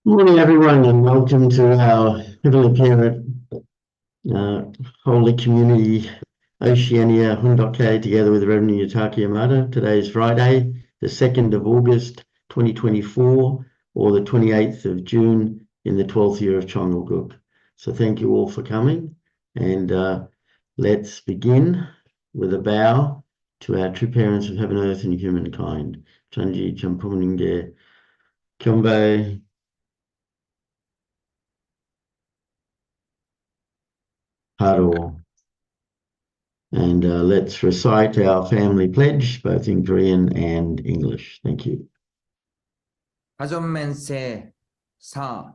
Morning, everyone, and welcome to our Heavenly Parent Holy Community Oceania Hundoke together with Rev Yutaka Yamada. Today is Friday, the 2nd of August 2024, or the 28th of June in the 12th year of Chongalguk. So thank you all for coming, and let's begin with a bow to our true parents of heaven, earth, and humankind. Chanji Champuninge Kyombe. Haro. And let's recite our family pledge, both in Korean and English. Thank you. 가전맨세 4.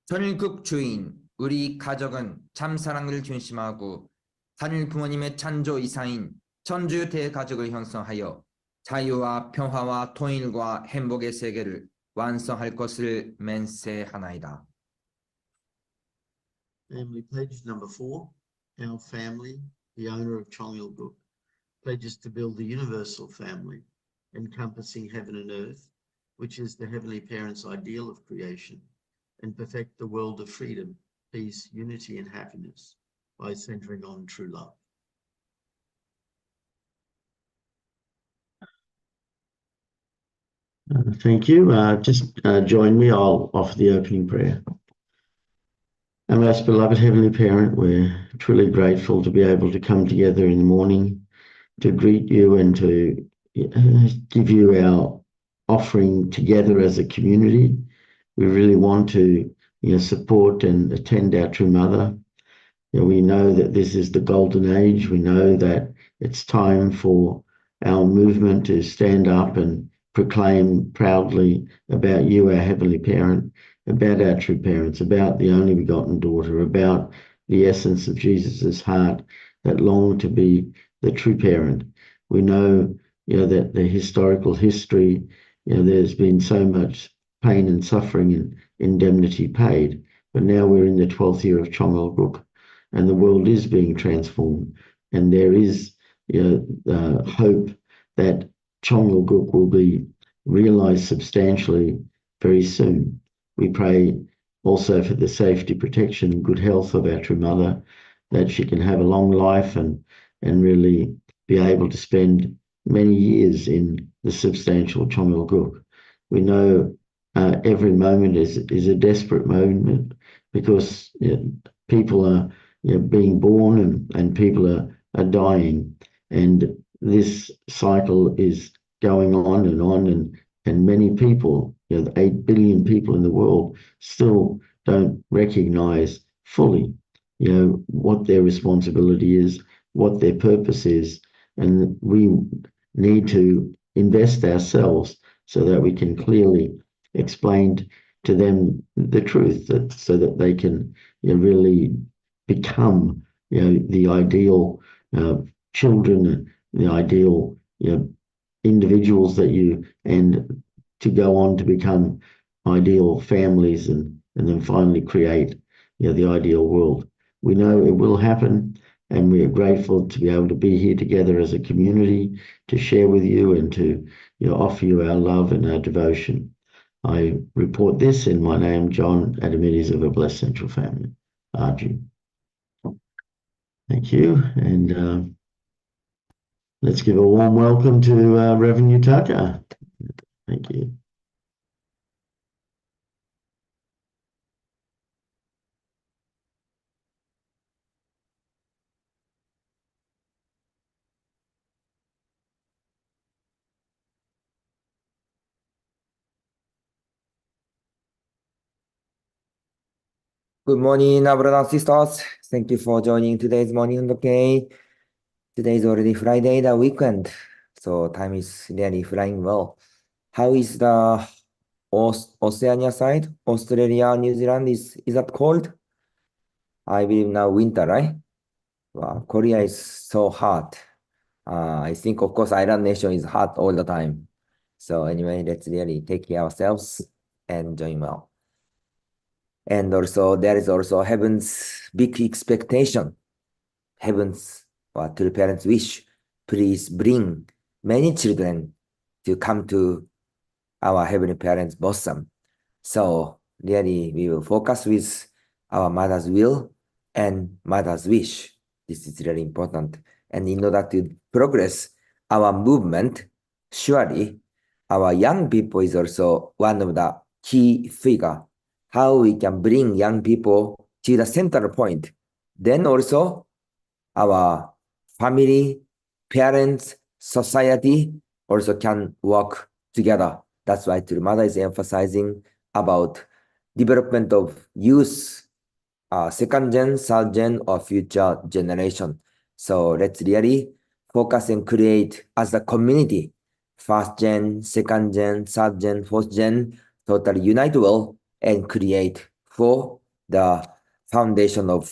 전일국 주인 우리 가족은 참 사랑을 중심하고 단일 부모님의 찬조 이사인 전주 대가족을 형성하여 자유와 평화와 통일과 행복의 세계를 완성할 것을 맹세하나이다. Family pledge number 4. Our family, the owner of Chongalguk, pledges to build the universal family, encompassing heaven and earth, which is the Heavenly Parent's ideal of creation, and perfect the world of freedom, peace, unity, and happiness by centering on true love. Thank you. Just join me. I'll offer the opening prayer. Our most beloved Heavenly Parent, we're truly grateful to be able to come together in the morning to greet you and to give you our offering together as a community. We really want to support and attend our true mother. We know that this is the golden age. We know that it's time for our movement to stand up and proclaim proudly about you, our Heavenly Parent, about our true parents, about the only begotten daughter, about the essence of Jesus's heart that longed to be the true parent. We know, that the historical history, there's been so much pain and suffering and indemnity paid, but now we're in the 12th year of Chongalguk, and the world is being transformed, and there is, hope that Chongalguk will be realized substantially very soon. We pray also for the safety, protection, and good health of our true mother, that she can have a long life and really be able to spend many years in the substantial Chongalguk. We know every moment is a desperate moment, because people are being born and people are dying, and this cycle is going on, and many people, 8 billion people in the world, still don't recognize fully, what their responsibility is, what their purpose is, and we need to invest ourselves so that we can clearly explain to them the truth, so that they can really become, the ideal children, the ideal individuals that and to go on to become ideal families, and then finally create the ideal world. We know it will happen, and we are grateful to be able to be here together as a community to share with you and to offer you our love and our devotion. I report this in my name, John Adamides, of a Blessed Central Family. Arju. Thank you, and let's give a warm welcome to Rev Yutaka. Thank you. Good morning, brothers and sisters. Thank you for joining today's morning Hundoke. Today is already Friday, the weekend, so time is really flying well. How is the Oceania side? Australia, New Zealand, is that cold? I believe now winter, right? Wow, Korea is so hot. I think, of course, island nation is hot all the time. So anyway, let's really take care of ourselves and doing well. And also, there is also heaven's big expectation. Heaven's what the parents wish. Please bring many children to come to our heavenly parents' bosom. So really we will focus with our mother's will and mother's wish. This is really important. And in order to progress our movement, surely our young people is also one of the key figure. How we can bring young people to the central point. Then also our family, parents, society also can work together. That's why Turumada is emphasizing about development of youth, second gen, third gen, or future generation. So let's really focus and create as a community, first gen, second gen, third gen, fourth gen, totally unite well and create for the foundation of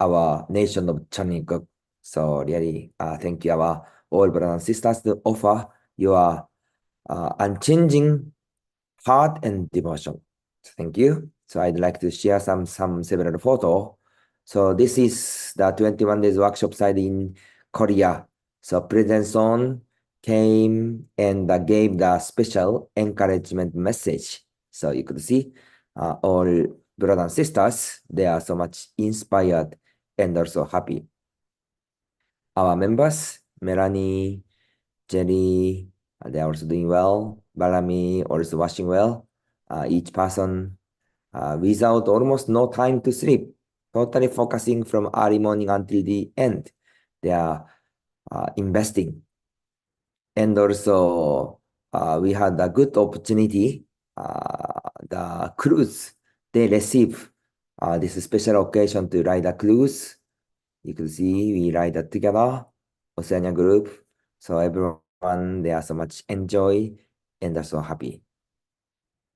our nation of Chaniguk. So really, thank you, our all brothers and sisters, to offer your unchanging heart and devotion. Thank you. So I'd like to share some several photo. So this is the 21 days workshop site in Korea. So President Son came and gave the special encouragement message. So you could see all brothers and sisters, they are so much inspired and also happy. Our members, Melanie, Jenny, they are also doing well. Balami also washing well. Each person without almost no time to sleep, totally focusing from early morning until the end. They are investing. And also, we had a good opportunity. The cruise, they receive this special occasion to ride a cruise. You can see we ride that together, Oceania group. So everyone, they are so much enjoy and are so happy.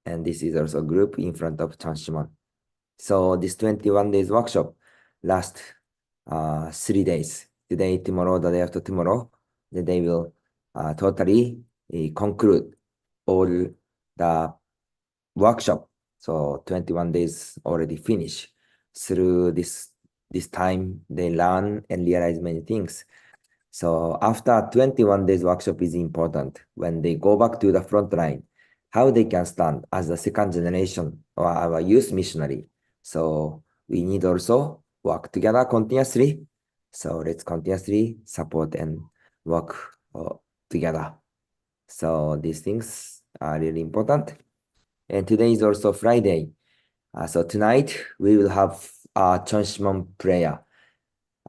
And this is also a group in front of Chanshimon. So this 21 days workshop last 3 days. Today, tomorrow, the day after tomorrow, they will totally conclude all the workshop. So 21 days already finished. Through this time, they learn and realize many things. So after 21 days workshop is important. When they go back to the front line, how they can stand as the second generation or our youth missionary. So we need also work together continuously. So let's continuously support and work together. So these things are really important. And today is also Friday. So tonight we will have a Chonshimon prayer.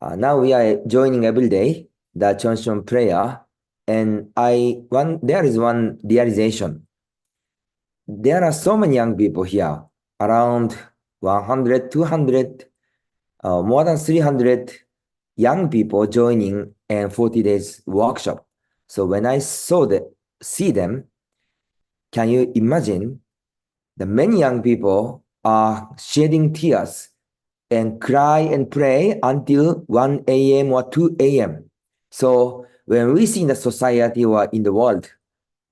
Now we are joining every day the Chonshimon prayer, and there is one realization. There are so many young people here, around 100, 200, more than 300 young people joining a 40 days workshop. So when I see them, can you imagine the many young people are shedding tears and cry and pray until 1 a.m. or 2 a.m. So when we see in the society or in the world,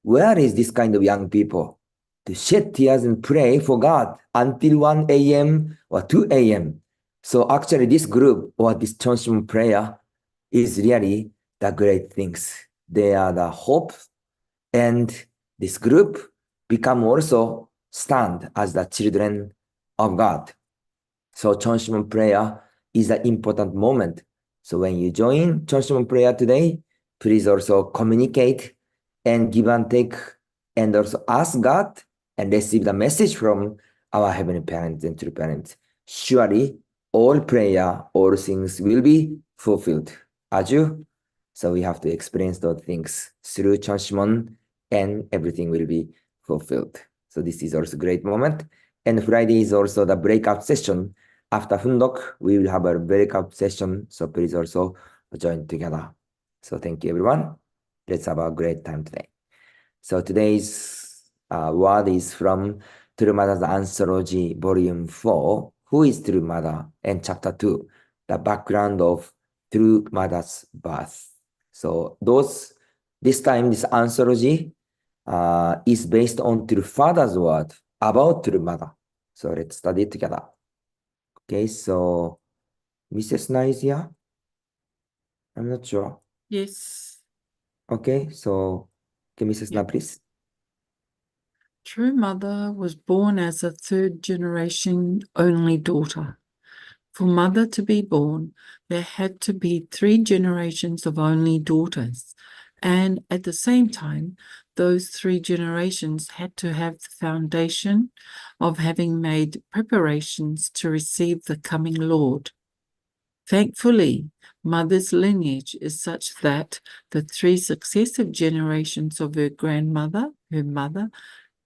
where is this kind of young people to shed tears and pray for God until 1 a.m. or 2 a.m.? So actually this group or this Chonshimon prayer is really the great things. They are the hope, and this group become also stand as the children of God. So Chonshimon prayer is an important moment. So when you join Chonshimon prayer today, please also communicate and give and take, and also ask God and receive the message from our heavenly parents and true parents. Surely all prayer, all things will be fulfilled. As you, so we have to experience those things through Chonshimon, and everything will be fulfilled. So this is also a great moment. And Friday is also the breakout session. After Fundok, we will have a breakout session. So please also join together. So thank you, everyone. Let's have a great time today. So today's word is from Turumada's Anthology, Volume 4, Who is True Mother? And Chapter 2, The Background of True Mother's Birth. So this time, this anthology is based on True Father's word about True Mother. So let's study it together. Okay, so Mrs. Na is here? I'm not sure. Yes. Okay, so can Mrs. Na Yeah. please? True Mother was born as a third generation only daughter. For Mother to be born, there had to be 3 generations of only daughters. And at the same time, those 3 generations had to have the foundation of having made preparations to receive the coming Lord. Thankfully, Mother's lineage is such that the 3 successive generations of her grandmother, her mother,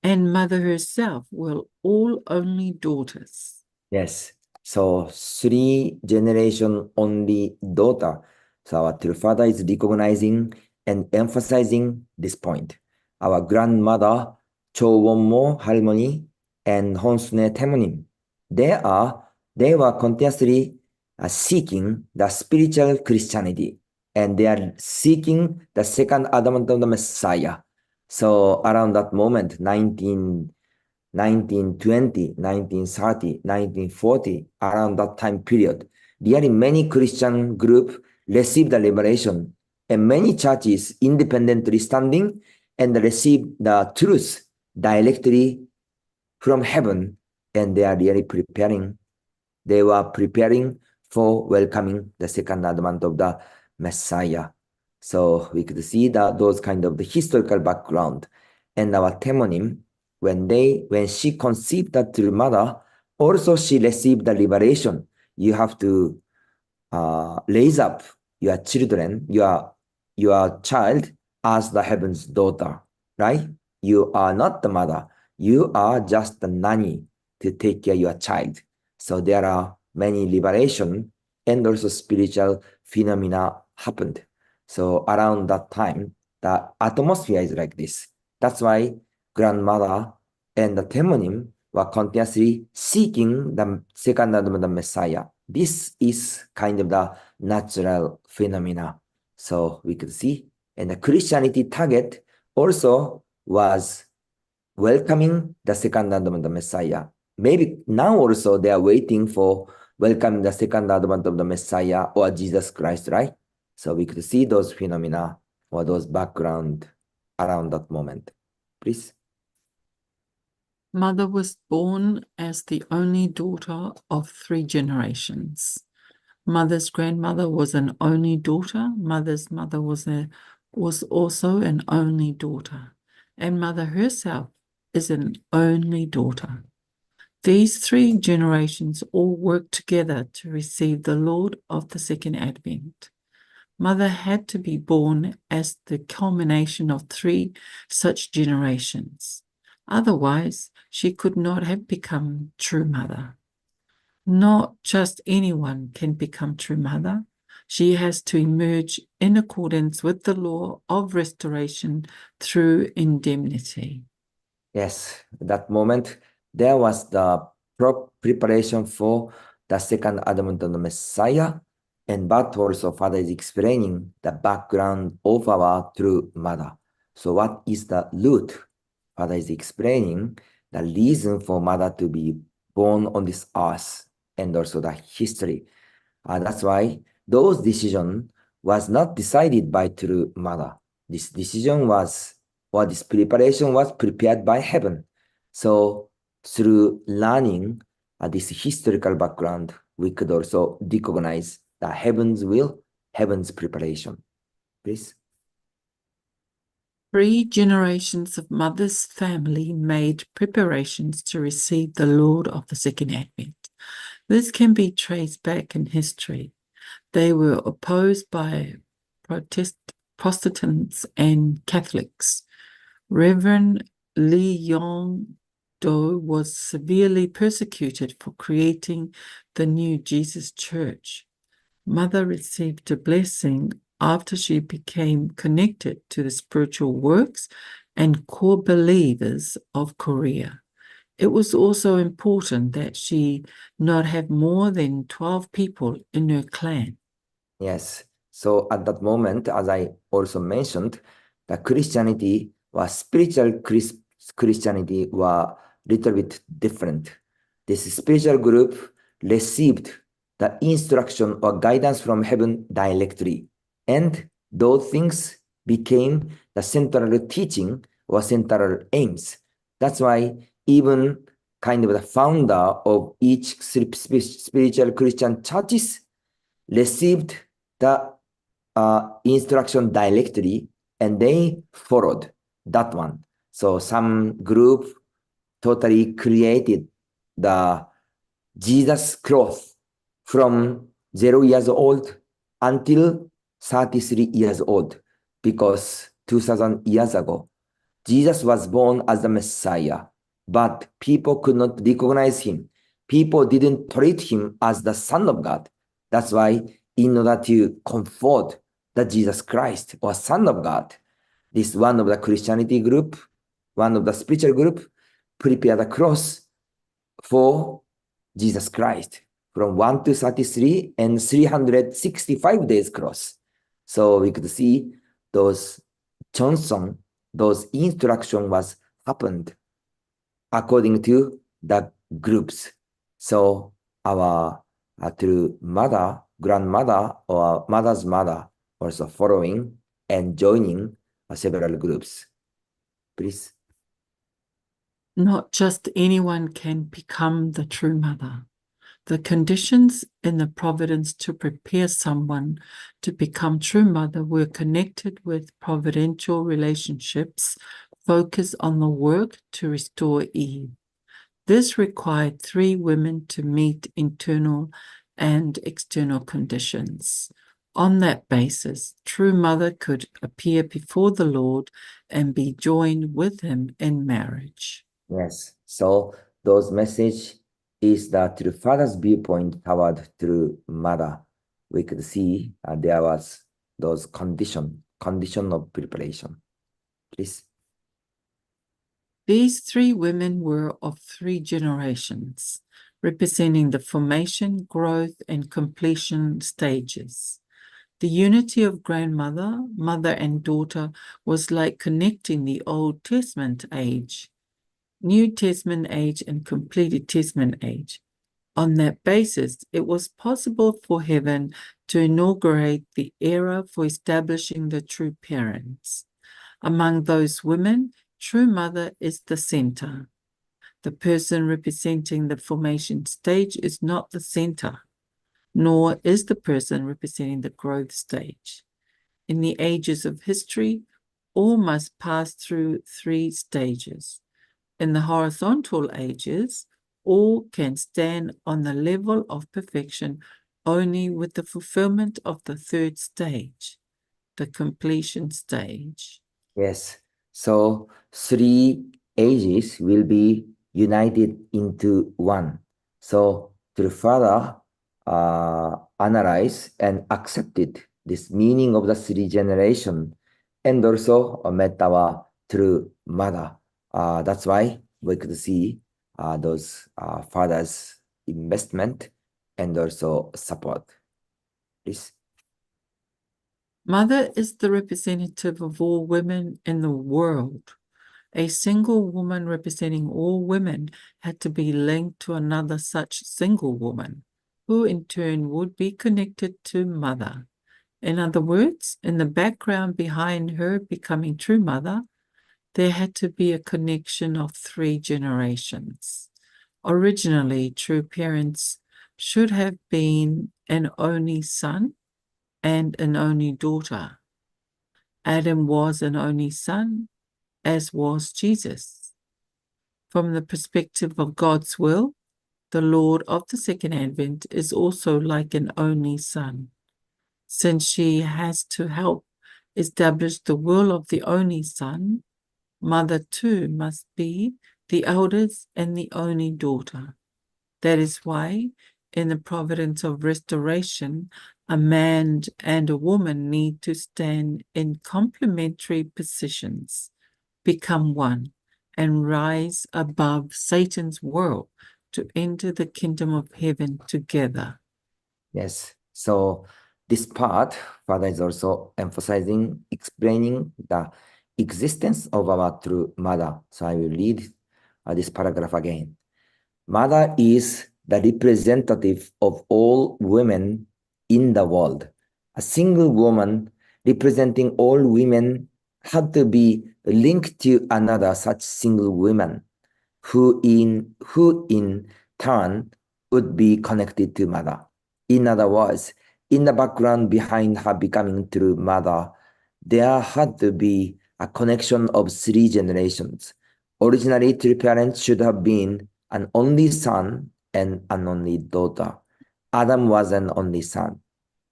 and Mother herself were all only daughters. Yes. So 3 generation only daughter. So our true father is recognizing and emphasizing this point. Our grandmother, Chowonmo Harmony and Honsune Temonim, they were continuously seeking the spiritual Christianity, and they are seeking the second advent of the Messiah. So around that moment, 1920, 1930, 1940, around that time period, really many Christian groups received the liberation, and many churches independently standing and received the truth directly from heaven, and they are really preparing. They were preparing for welcoming the second advent of the Messiah. So we could see that those kind of the historical background. And our Temonim, when she conceived the true mother, also she received the liberation. You have to raise up your children, your child as the heaven's daughter, right? You are not the mother. You are just the nanny to take care of your child. So there are many liberation and also spiritual phenomena happened. So around that time, the atmosphere is like this. That's why grandmother and the Temonim were continuously seeking the second advent of the Messiah. This is kind of the natural phenomena. So we could see, and the Christianity target also was welcoming the second advent of the Messiah. Maybe now also they are waiting for welcoming the second advent of the Messiah or Jesus Christ, right? So we could see those phenomena or those background around that moment. Please. Mother was born as the only daughter of 3 generations. Mother's grandmother was an only daughter. Mother's mother was also an only daughter. And Mother herself is an only daughter. These 3 generations all worked together to receive the Lord of the second advent. Mother had to be born as the culmination of 3 such generations. Otherwise, she could not have become true mother. Not just anyone can become true mother. She has to emerge in accordance with the law of restoration through indemnity. Yes, that moment, there was the preparation for the second advent of the Messiah, and but also Father is explaining the background of our true mother. So what is the root? Father is explaining the reason for mother to be born on this earth and also the history. That's why those decision was not decided by true mother. This decision was, or this preparation was prepared by heaven. So through learning this historical background, we could also recognize the heaven's will, heaven's preparation. Please. 3 generations of Mother's family made preparations to receive the Lord of the second advent. This can be traced back in history. They were opposed by Protestants and Catholics. Reverend Li Yong-do was severely persecuted for creating the new Jesus Church. Mother received a blessing after she became connected to the spiritual works and core believers of Korea. It was also important that she not have more than 12 people in her clan. Yes. So at that moment, as I also mentioned, the Christianity was spiritual Christianity were a little bit different. This spiritual group received the instruction or guidance from heaven directly. And those things became the central teaching or central aims That's why even kind of the founder of each spiritual Christian churches received the instruction directly, and they followed that one. So some group totally created the Jesus cross from 0 years old until 33 years old, because 2000 years ago, Jesus was born as the Messiah, but people could not recognize him. People didn't treat him as the Son of God. That's why, in order to comfort the Jesus Christ or Son of God, this one of the Christianity group, one of the spiritual group, prepare the cross for Jesus Christ from 1 to 33 and 365 days cross. So we could see those Johnson, those instruction was happened according to the groups. So our through mother, grandmother, or mother's mother also following and joining several groups. Please. Not just anyone can become the true mother. The conditions in the providence to prepare someone to become true mother were connected with providential relationships focused on the work to restore Eve. This required 3 women to meet internal and external conditions. On that basis, true mother could appear before the Lord and be joined with him in marriage. Yes. So those message is that through father's viewpoint toward through mother, we could see there was those condition of preparation. Please. These 3 women were of 3 generations, representing the formation, growth, and completion stages. The unity of grandmother, mother, and daughter was like connecting the Old Testament age, New Testament age, and completed Testament age. On that basis, it was possible for heaven to inaugurate the era for establishing the true parents. Among those women, true mother is the center. The person representing the formation stage is not the center, nor is the person representing the growth stage. In the ages of history, all must pass through 3 stages. In the horizontal ages, all can stand on the level of perfection only with the fulfillment of the 3rd stage, the completion stage. Yes. So 3 ages will be united into one. So through father analyze and accepted this meaning of the 3 generation, and also met our true mother. That's why we could see those fathers' investment and also support. Please. Mother is the representative of all women in the world. A single woman representing all women had to be linked to another such single woman, who in turn would be connected to mother. In other words, in the background behind her becoming true mother, there had to be a connection of 3 generations. Originally, true parents should have been an only son and an only daughter. Adam was an only son, as was Jesus. From the perspective of God's will, the Lord of the Second Advent is also like an only son, since she has to help establish the will of the only son. Mother too must be the eldest and the only daughter. That is why, in the providence of restoration, a man and a woman need to stand in complementary positions, become one, and rise above Satan's world to enter the kingdom of heaven together. Yes. So this part, Father is also emphasizing, explaining the existence of our true mother. So I will read this paragraph again. Mother is the representative of all women in the world. A single woman representing all women had to be linked to another such single woman who in turn would be connected to mother. In other words, in the background behind her becoming true mother, there had to be a connection of 3 generations. Originally, true parents should have been an only son and an only daughter. Adam was an only son,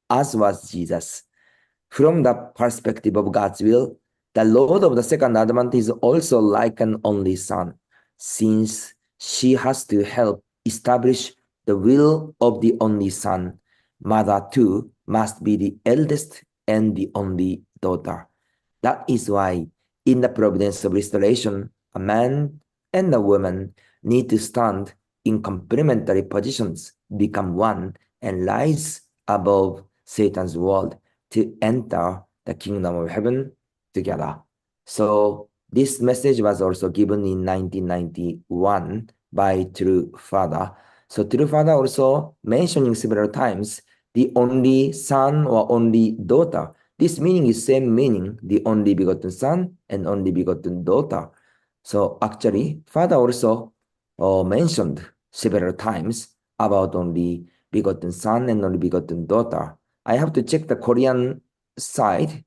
as was Jesus. From the perspective of God's will, the Lord of the second advent is also like an only son, since she has to help establish the will of the only son. Mother too must be the eldest and the only daughter. That is why, in the providence of restoration, a man and a woman need to stand in complementary positions, become one, and rise above Satan's world to enter the kingdom of heaven together. So this message was also given in 1991 by True Father. So True Father also mentioning several times the only son or only daughter. This meaning is same meaning, the only begotten son and only begotten daughter. So actually, Father also mentioned several times about only begotten son and only begotten daughter. I have to check the Korean side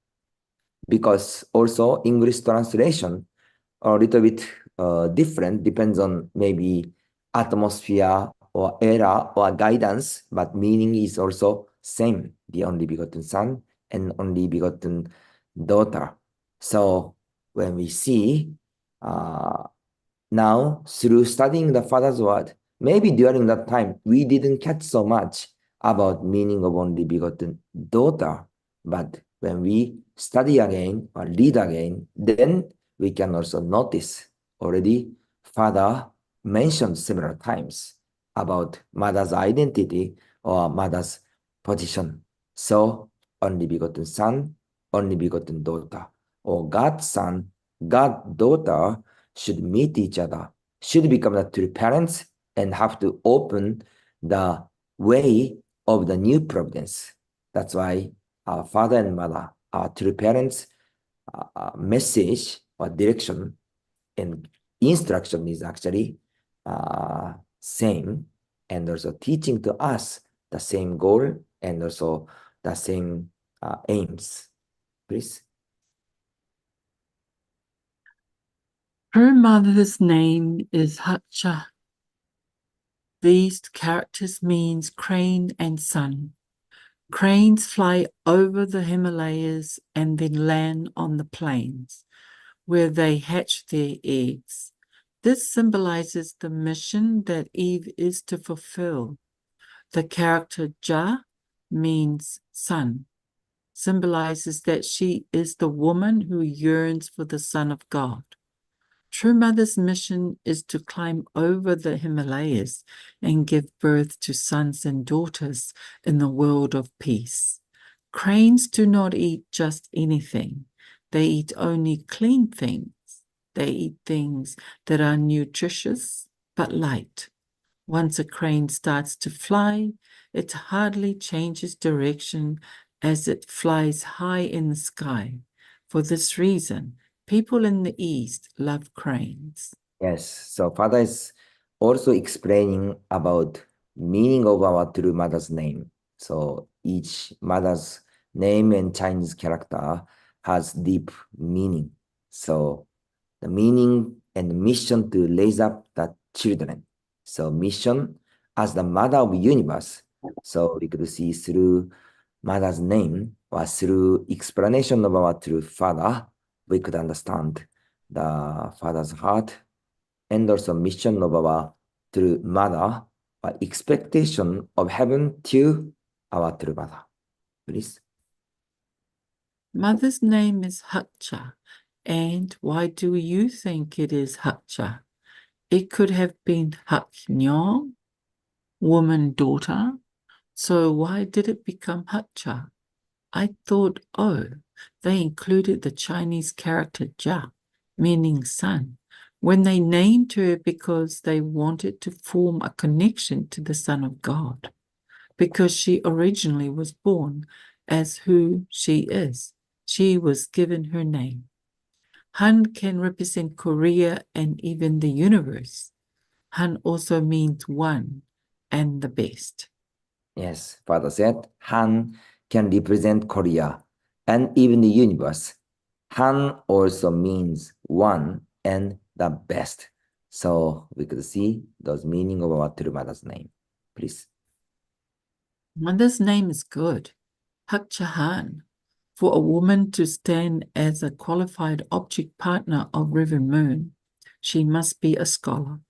because also English translation are a little bit different, depends on maybe atmosphere or era or guidance, but meaning is also same, the only begotten son and only begotten daughter. So when we see now through studying the Father's word, maybe during that time we didn't catch so much about meaning of only begotten daughter, but when we study again or read again, then we can also notice already Father mentioned several times about mother's identity or mother's position. So only begotten son, only begotten daughter, or God's son, God's daughter should meet each other, should become the true parents and have to open the way of the new providence. That's why our father and mother, our true parents, message or direction and instruction is actually same, and also teaching to us the same goal and also the same aims. Please. Her mother's name is Hacha. These characters means crane and sun. Cranes fly over the Himalayas and then land on the plains, where they hatch their eggs. This symbolizes the mission that Eve is to fulfill. The character Ja means sun, symbolizes that she is the woman who yearns for the Son of God. True Mother's mission is to climb over the Himalayas and give birth to sons and daughters in the world of peace. Cranes do not eat just anything. They eat only clean things. They eat things that are nutritious but light. Once a crane starts to fly, it hardly changes direction as it flies high in the sky. For this reason, people in the East love cranes. Yes, so Father is also explaining about meaning of our true mother's name. So each mother's name and Chinese character has deep meaning. So the meaning and mission to raise up the children. So mission as the mother of universe. So we could see through mother's name or through explanation of our true father, we could understand the father's heart and also mission of our true mother, or expectation of heaven to our true mother. Please. Mother's name is Hacha, and why do you think it is Hacha? It could have been Haknyong, woman daughter. So why did it become Hacha? I thought, oh, they included the Chinese character Ja, meaning son, when they named her because they wanted to form a connection to the Son of God, because she originally was born as who she is. She was given her name. Han can represent Korea and even the universe. Han also means one and the best. Yes, Father said, Han can represent Korea and even the universe. Han also means one and the best. So we could see those meaning of our true mother's name. Please. Mother's name is good. Hakchahan. For a woman to stand as a qualified object partner of Reverend Moon, she must be a scholar.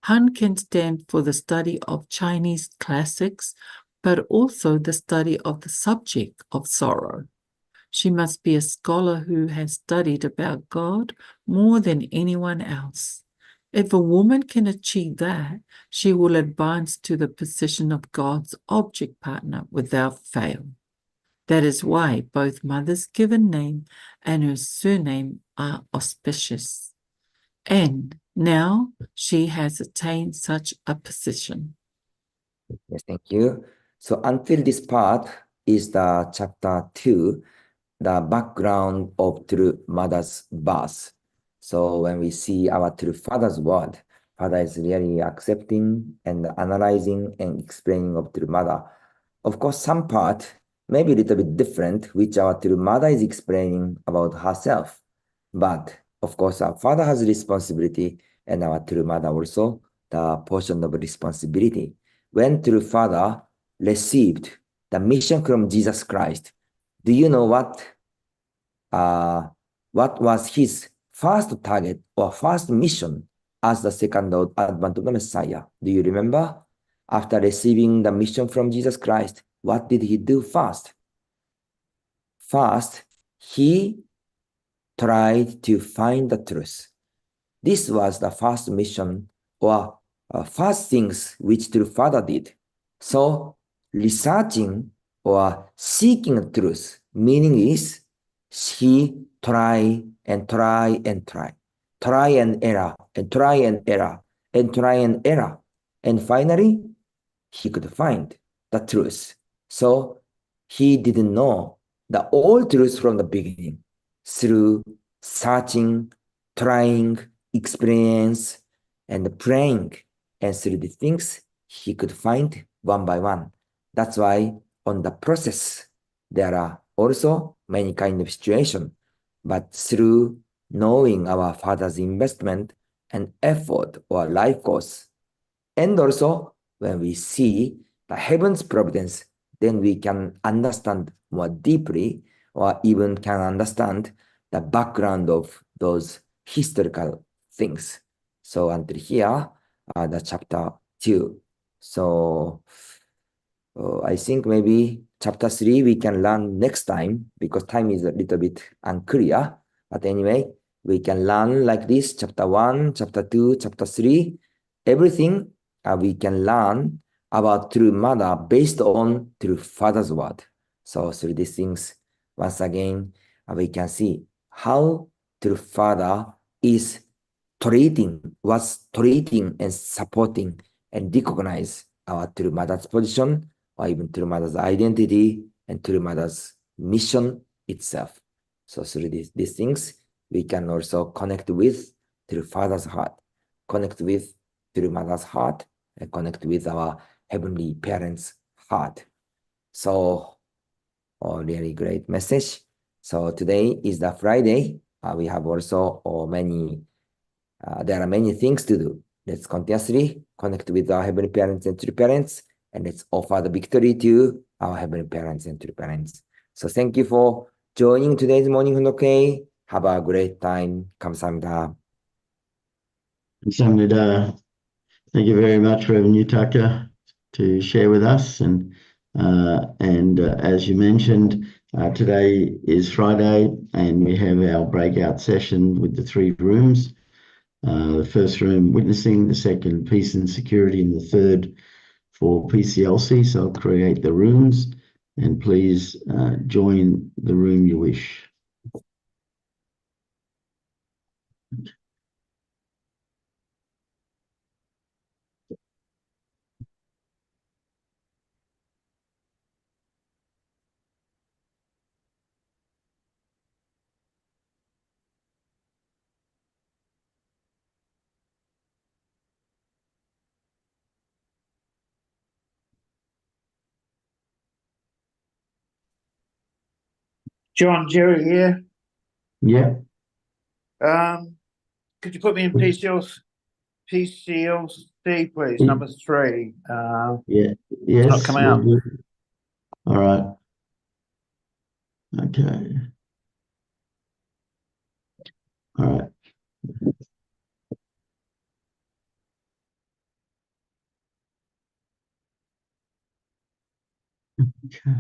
Han can stand for the study of Chinese classics, but also the study of the subject of sorrow. She must be a scholar who has studied about God more than anyone else. If a woman can achieve that, she will advance to the position of God's object partner without fail. That is why both mother's given name and her surname are auspicious. And now she has attained such a position. Yes, thank you. So until this part is the chapter 2, the background of true mother's birth. So when we see our true father's word, father is really accepting and analyzing and explaining of true mother. Of course, some part may be a little bit different, which our true mother is explaining about herself. But of course, our father has responsibility and our true mother also the portion of responsibility. When true father received the mission from Jesus Christ, do you know what was his first target or first mission as the second advent of the Messiah? Do you remember? After receiving the mission from Jesus Christ, what did he do first? First, he tried to find the truth. This was the first mission or first things which true father did. So researching or seeking truth, meaning is he try and try and try, try and error and try and error and try and error. And finally, he could find the truth. So he didn't know the all truth from the beginning. Through searching, trying, experience, and praying, and through the things he could find one by one. That's why on the process, there are also many kind of situations. But through knowing our Father's investment and effort or life course, and also when we see the heaven's providence, then we can understand more deeply or even can understand the background of those historical things. So until here, the chapter 2. So I think maybe chapter 3 we can learn next time because time is a little bit unclear. But anyway, we can learn like this, chapter 1, chapter 2, chapter 3. Everything we can learn about true mother based on true father's word. So through these things, once again, we can see how true father was treating and supporting and recognize our true mother's position or even true mother's identity and true mother's mission itself. So through these things, we can also connect with true father's heart, connect with true mother's heart, and connect with our heavenly parents' heart. So, really great message. So today is the Friday. We have also there are many things to do. Let's continuously connect with our heavenly parents and true parents, and let's offer the victory to our heavenly parents and true parents. So thank you for joining today's morning Hondoke. Have a great time. 감사합니다. 감사합니다. Thank you very much, Rev Yutaka, to share with us. And as you mentioned, today is Friday, and we have our breakout session with the 3 rooms. The first room, witnessing; the second, peace and security; and the third, for PCLC. So I'll create the rooms, and please join the room you wish. John, Jerry here. Yeah. Could you put me in PCLC, please? Number 3. Yeah. It's Yes. not coming out. We'll do. All right. Okay. All right. Okay.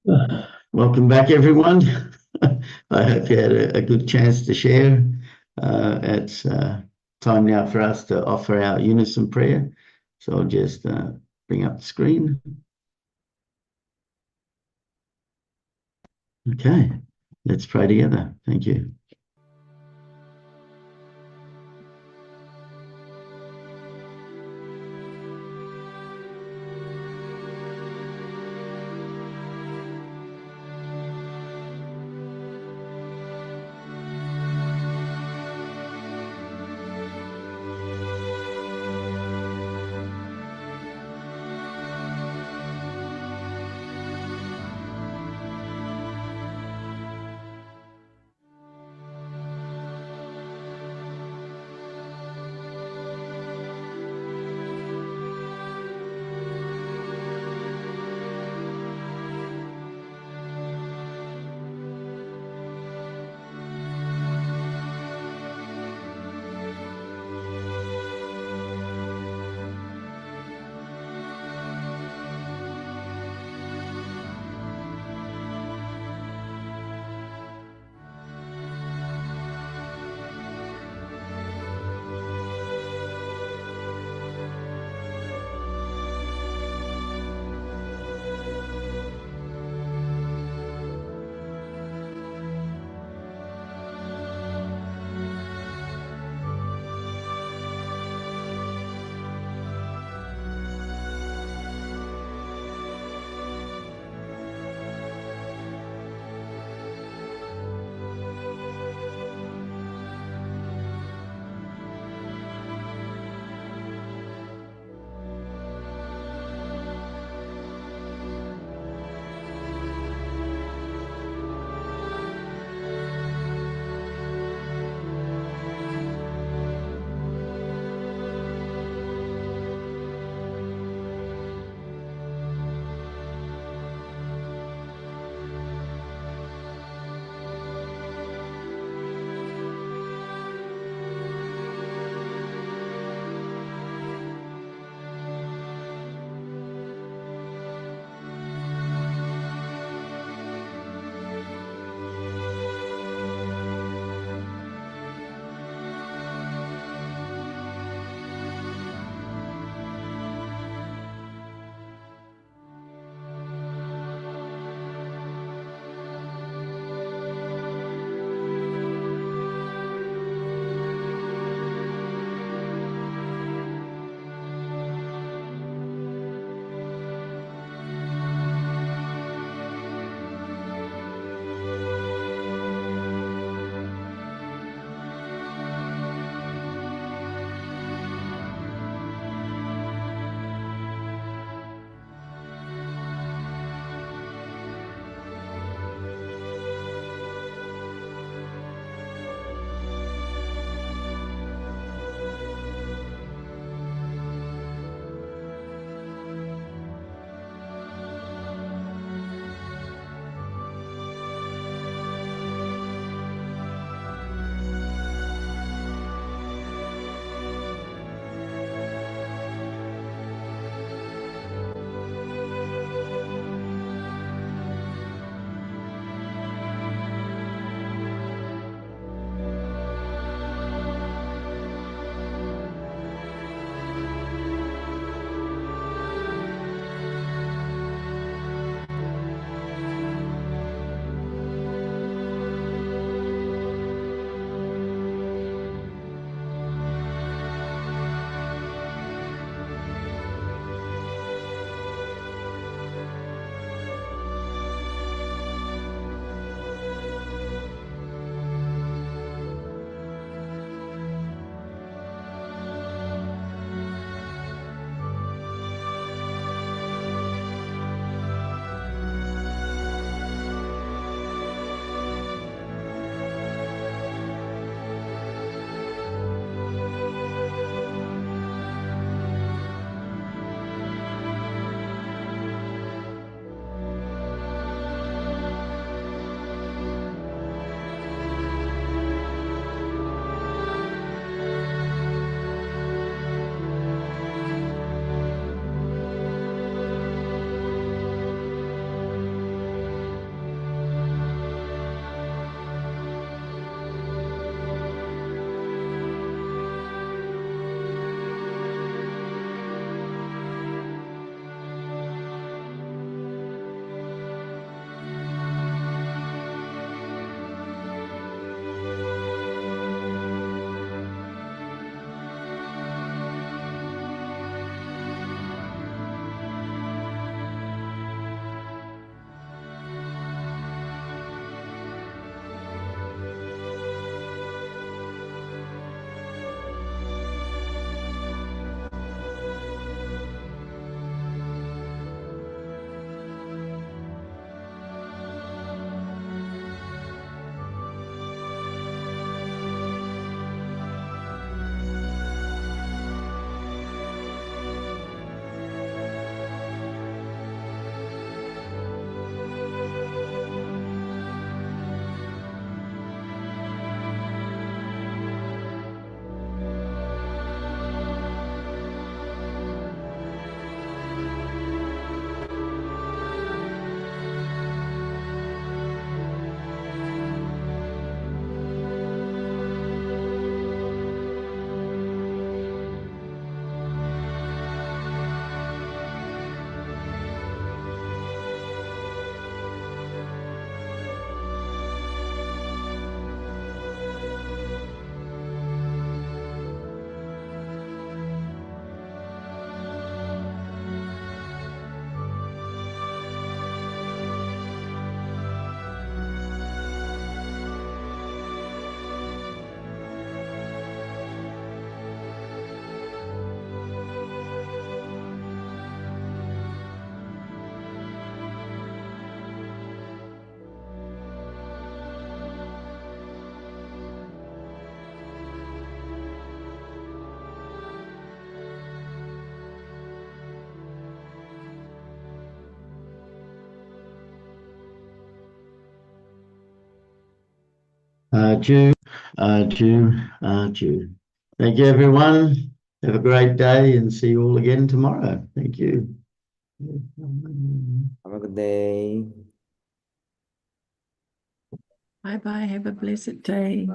Welcome back, everyone. I hope you had a good chance to share. It's time now for us to offer our unison prayer. So I'll just bring up the screen. Okay, let's pray together. Thank you. Jew, Jew. Thank you, everyone. Have a great day and see you all again tomorrow. Thank you. Have a good day. Bye bye. Have a blessed day.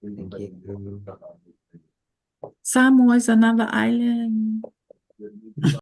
Thank you. Samoa is another island.